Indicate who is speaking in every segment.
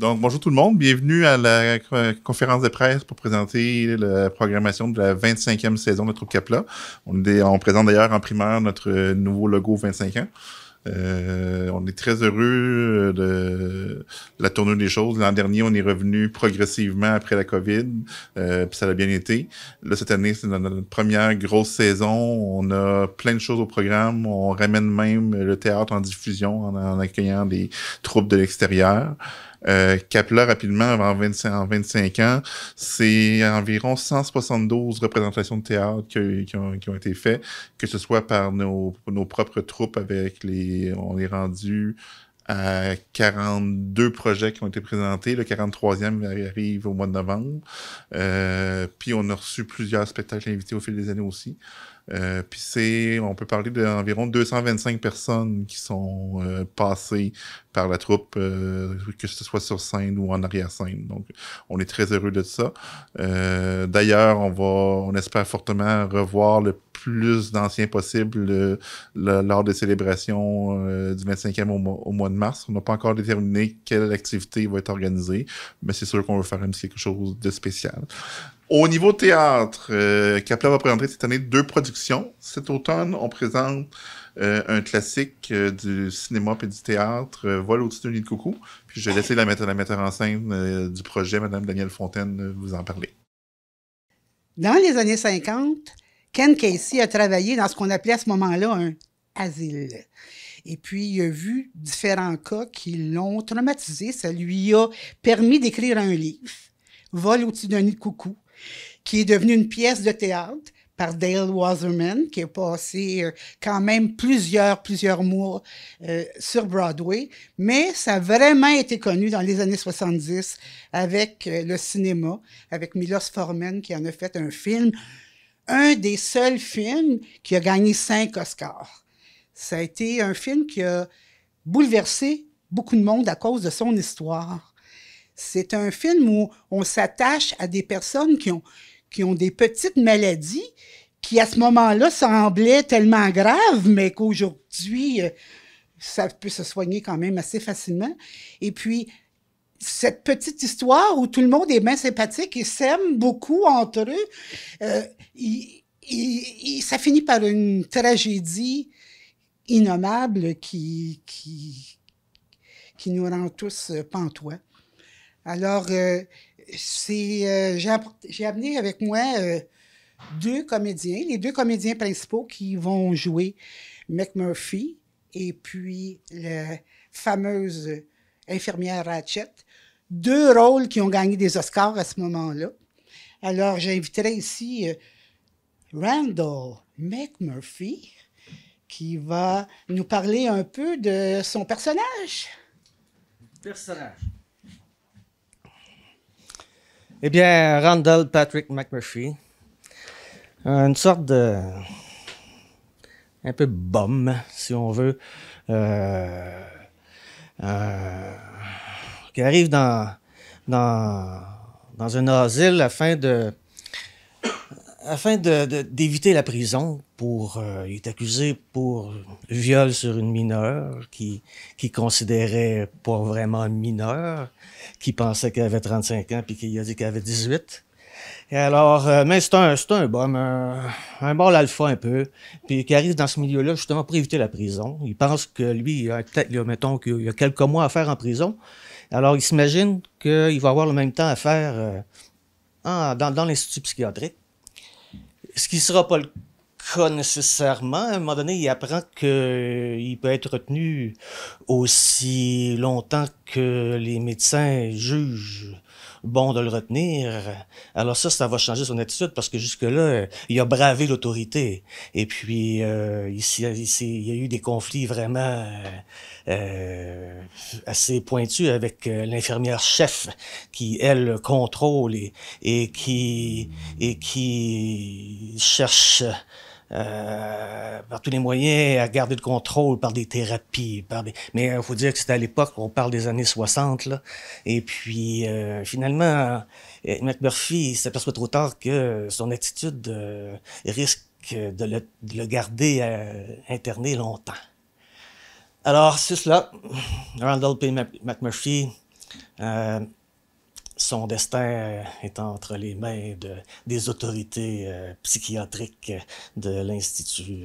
Speaker 1: Donc, bonjour tout le monde. Bienvenue à la conférence de presse pour présenter la programmation de la 25e saison de Troupe Capla. On présente d'ailleurs en primeur notre nouveau logo 25 ans. On est très heureux de la tournure des choses. L'an dernier, on est revenu progressivement après la COVID, puis ça a bien été. Là, cette année, c'est notre première grosse saison. On a plein de choses au programme. On ramène même le théâtre en diffusion en accueillant des troupes de l'extérieur. Capla, rapidement, en 25 ans, c'est environ 172 représentations de théâtre qui ont été faites, que ce soit par nos propres troupes on est rendu à 42 projets qui ont été présentés. Le 43e arrive au mois de novembre. Puis on a reçu plusieurs spectacles invités au fil des années aussi. Puis on peut parler d'environ 225 personnes qui sont passées par la troupe, que ce soit sur scène ou en arrière-scène. Donc, on est très heureux de ça. D'ailleurs, on espère fortement revoir le plus d'anciens possible lors des célébrations du 25e au mois de mars. On n'a pas encore déterminé quelle activité va être organisée, mais c'est sûr qu'on veut faire quelque chose de spécial. Au niveau théâtre, Capla va présenter cette année 2 productions. Cet automne, on présente un classique du cinéma et du théâtre, Vol au-dessus d'un nid de coucou. Puis je vais laisser la metteur en scène du projet, Mme Danielle Fontaine, vous en parler.
Speaker 2: Dans les années 50, Ken Casey a travaillé dans ce qu'on appelait à ce moment-là un asile. Et puis, il a vu différents cas qui l'ont traumatisé. Ça lui a permis d'écrire un livre, Vol au-dessus d'un nid de coucou, qui est devenu une pièce de théâtre par Dale Wasserman, qui a passé quand même plusieurs mois sur Broadway. Mais ça a vraiment été connu dans les années 70 avec le cinéma, avec Milos Forman qui en a fait un film. Un des seuls films qui a gagné 5 Oscars. Ça a été un film qui a bouleversé beaucoup de monde à cause de son histoire. C'est un film où on s'attache à des personnes qui ont des petites maladies qui, à ce moment-là, semblaient tellement graves, mais qu'aujourd'hui, ça peut se soigner quand même assez facilement. Et puis, cette petite histoire où tout le monde est bien sympathique et s'aime beaucoup entre eux, ça finit par une tragédie innommable qui nous rend tous pantois. Alors, j'ai amené avec moi 2 comédiens, les 2 comédiens principaux qui vont jouer McMurphy et puis la fameuse infirmière Ratchet. 2 rôles qui ont gagné des Oscars à ce moment-là. Alors, j'inviterai ici Randall McMurphy qui va nous parler un peu de son personnage.
Speaker 3: Eh bien, Randall Patrick McMurphy, une sorte de... un peu bum, si on veut, qui arrive dans un asile afin d'éviter la prison. Il est accusé pour viol sur une mineure qu'il considérait pas vraiment mineure, qui pensait qu'elle avait 35 ans puis qu'il a dit qu'elle avait 18. Et alors, mais c'est un bum, un mâle alpha un peu, puis qui arrive dans ce milieu-là justement pour éviter la prison. Il pense que lui, mettons qu'il y a quelques mois à faire en prison. Alors, il s'imagine qu'il va avoir le même temps à faire dans l'institut psychiatrique. Ce qui ne sera pas le cas nécessairement. À un moment donné, il apprend qu'il peut être retenu aussi longtemps que les médecins jugent bon de le retenir. Alors ça va changer son attitude parce que jusque-là, il a bravé l'autorité. Et puis, il y a eu des conflits vraiment assez pointus avec l'infirmière chef qui, elle, contrôle et qui cherche par tous les moyens à garder le contrôle par des thérapies, mais il faut dire que c'était à l'époque, on parle des années 60, là. Et puis, finalement, McMurphy s'aperçoit trop tard que son attitude risque de le garder interné longtemps. Alors, c'est cela. Randall P. McMurphy Son destin est entre les mains des autorités psychiatriques de l'Institut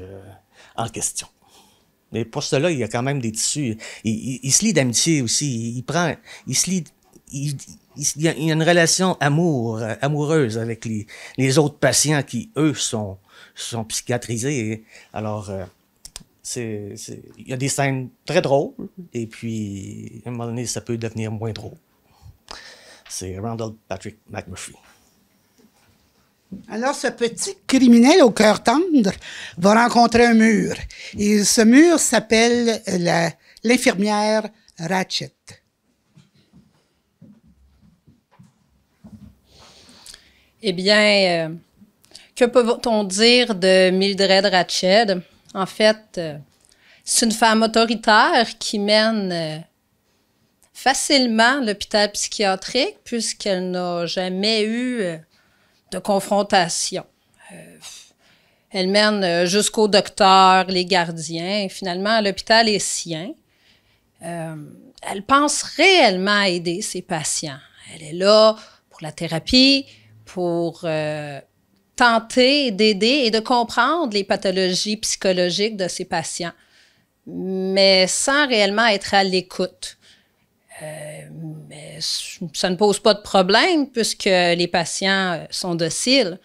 Speaker 3: en question. Mais pour cela, il y a quand même des tissus. Il se lie d'amitié aussi. Il y a une relation amoureuse avec les autres patients qui, eux, sont psychiatrisés. Alors, il y a des scènes très drôles, et puis, à un moment donné, ça peut devenir moins drôle. C'est Randall Patrick McMurphy.
Speaker 2: Alors, ce petit criminel au cœur tendre va rencontrer un mur. Et ce mur s'appelle l'infirmière Ratched.
Speaker 4: Eh bien, que peut-on dire de Mildred Ratched? En fait, c'est une femme autoritaire qui mène facilement l'hôpital psychiatrique puisqu'elle n'a jamais eu de confrontation. Elle mène jusqu'au docteur, les gardiens. Finalement, l'hôpital est sien. Elle pense réellement à aider ses patients. Elle est là pour la thérapie, pour tenter d'aider et de comprendre les pathologies psychologiques de ses patients, mais sans réellement être à l'écoute. Mais ça ne pose pas de problème puisque les patients sont dociles.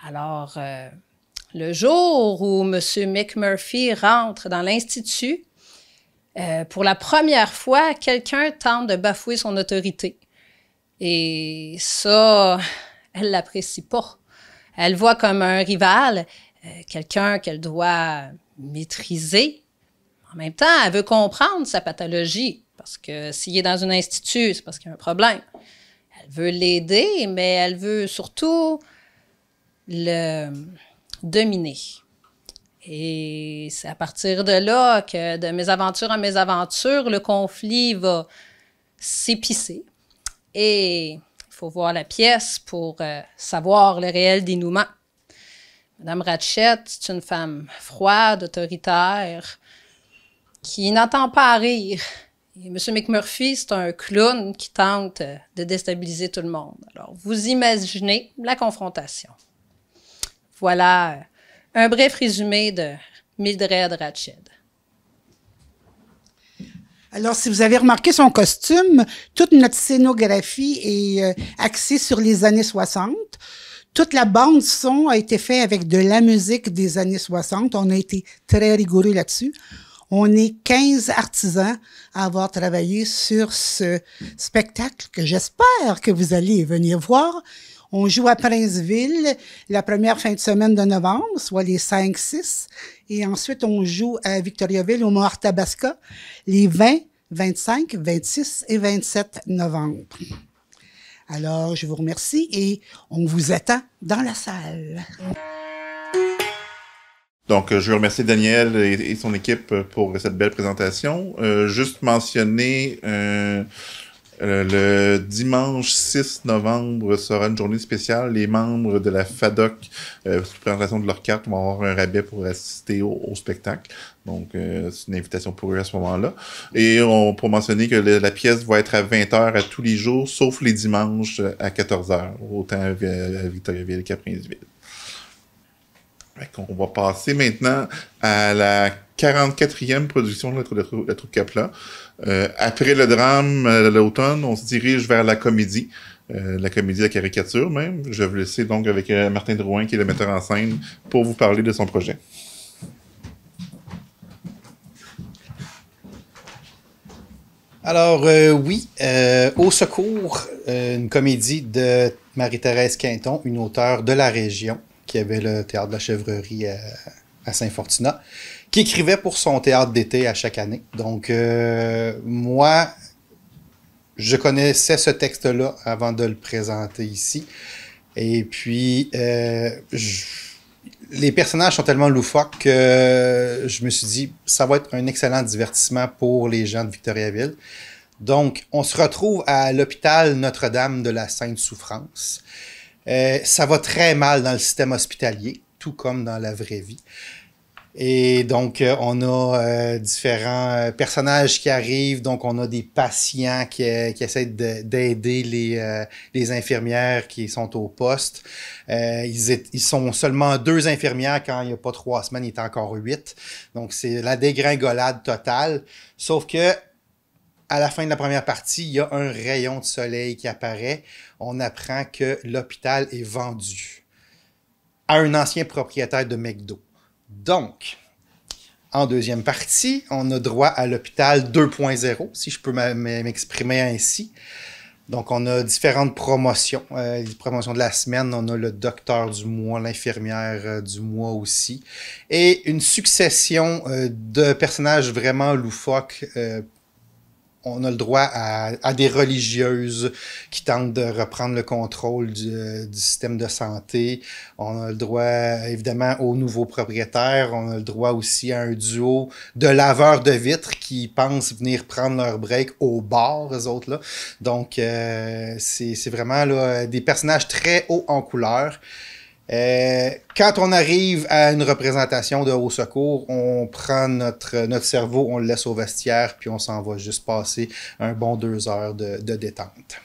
Speaker 4: Alors, le jour où M. McMurphy rentre dans l'Institut, pour la première fois, quelqu'un tente de bafouer son autorité. Et ça, elle l'apprécie pas. Elle voit comme un rival, quelqu'un qu'elle doit maîtriser. En même temps, elle veut comprendre sa pathologie. Parce que s'il est dans un institut, c'est parce qu'il y a un problème. Elle veut l'aider, mais elle veut surtout le dominer. Et c'est à partir de là que, de mésaventure en mésaventure, le conflit va s'épicer. Et il faut voir la pièce pour savoir le réel dénouement. Madame Ratched, c'est une femme froide, autoritaire, qui n'entend pas rire. Et M. McMurphy, c'est un clown qui tente de déstabiliser tout le monde. Alors, vous imaginez la confrontation. Voilà un bref résumé de Mildred Ratched.
Speaker 2: Alors, si vous avez remarqué son costume, toute notre scénographie est axée sur les années 60. Toute la bande son a été faite avec de la musique des années 60. On a été très rigoureux là-dessus. On est 15 artisans à avoir travaillé sur ce spectacle que j'espère que vous allez venir voir. On joue à Princeville la première fin de semaine de novembre, soit les 5, 6. Et ensuite, on joue à Victoriaville, au Mont-Arthabasca, les 20, 25, 26 et 27 novembre. Alors, je vous remercie et on vous attend dans la salle.
Speaker 1: Donc, je veux remercier Daniel et son équipe pour cette belle présentation. Juste mentionner, le dimanche 6 novembre sera une journée spéciale. Les membres de la FADOC, présentation de leur carte, vont avoir un rabais pour assister au spectacle. Donc, c'est une invitation pour eux à ce moment-là. Et pour mentionner que la pièce va être à 20h à tous les jours, sauf les dimanches à 14h, autant à Victoriaville qu'à Princeville. On va passer maintenant à la 44e production de la troupe Capla. Après le drame l'automne, on se dirige vers la comédie la caricature même. Je vais vous laisser donc avec Martin Drouin, qui est le metteur en scène, pour vous parler de son projet.
Speaker 5: Alors, oui, Au secours, une comédie de Marie-Thérèse Quinton, une auteure de la région, qui avait le Théâtre de la Chèvrerie à Saint-Fortunat, qui écrivait pour son théâtre d'été à chaque année. Donc, moi, je connaissais ce texte-là avant de le présenter ici. Et puis, les personnages sont tellement loufoques que je me suis dit, ça va être un excellent divertissement pour les gens de Victoriaville. Donc, on se retrouve à l'hôpital Notre-Dame de la Sainte Souffrance. Ça va très mal dans le système hospitalier, tout comme dans la vraie vie. Et donc, on a différents personnages qui arrivent. Donc, on a des patients qui essaient d'aider les infirmières qui sont au poste. Ils sont seulement 2 infirmières quand il n'y a pas 3 semaines, il est encore 8. Donc, c'est la dégringolade totale. Sauf que à la fin de la première partie, il y a un rayon de soleil qui apparaît. On apprend que l'hôpital est vendu à un ancien propriétaire de McDo. Donc, en deuxième partie, on a droit à l'hôpital 2.0, si je peux m'exprimer ainsi. Donc, on a différentes promotions. Les promotions de la semaine, on a le docteur du mois, l'infirmière du mois aussi. Et une succession de personnages vraiment loufoques. On a le droit à des religieuses qui tentent de reprendre le contrôle du système de santé. On a le droit, évidemment, aux nouveaux propriétaires. On a le droit aussi à un duo de laveurs de vitres qui pensent venir prendre leur break au bar, eux autres là. Donc, c'est vraiment là, des personnages très hauts en couleur. Quand on arrive à une représentation de Au Secours, on prend notre cerveau, on le laisse au vestiaire, puis on s'en va juste passer un bon 2 heures de détente.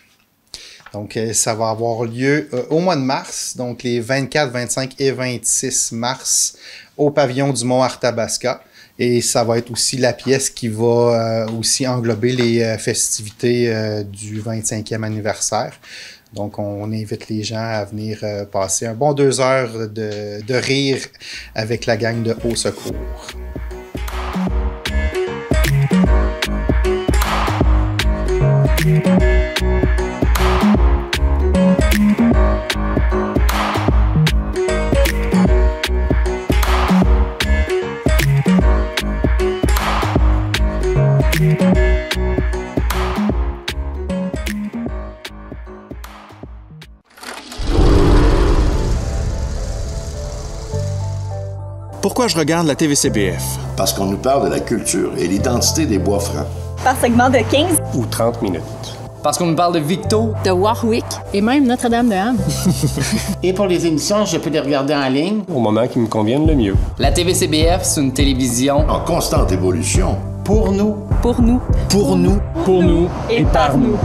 Speaker 5: Donc, ça va avoir lieu au mois de mars, donc les 24, 25 et 26 mars, au pavillon du Mont-Arthabasca. Et ça va être aussi la pièce qui va aussi englober les festivités du 25e anniversaire. Donc, on invite les gens à venir passer un bon 2 heures de rire avec la gang de Au Secours.
Speaker 6: Pourquoi je regarde la TVCBF?
Speaker 7: Parce qu'on nous parle de la culture et l'identité des Bois-Francs.
Speaker 8: Par segment de 15
Speaker 9: ou 30 minutes.
Speaker 10: Parce qu'on nous parle de Victo,
Speaker 8: de Warwick et même Notre-Dame-de-Ham.
Speaker 11: Et pour les émissions, je peux les regarder en ligne
Speaker 9: au moment qui me convienne le mieux.
Speaker 10: La TVCBF, c'est une télévision
Speaker 7: en constante évolution.
Speaker 8: Pour nous. Pour nous.
Speaker 9: Pour nous. Pour nous.
Speaker 8: Et par nous.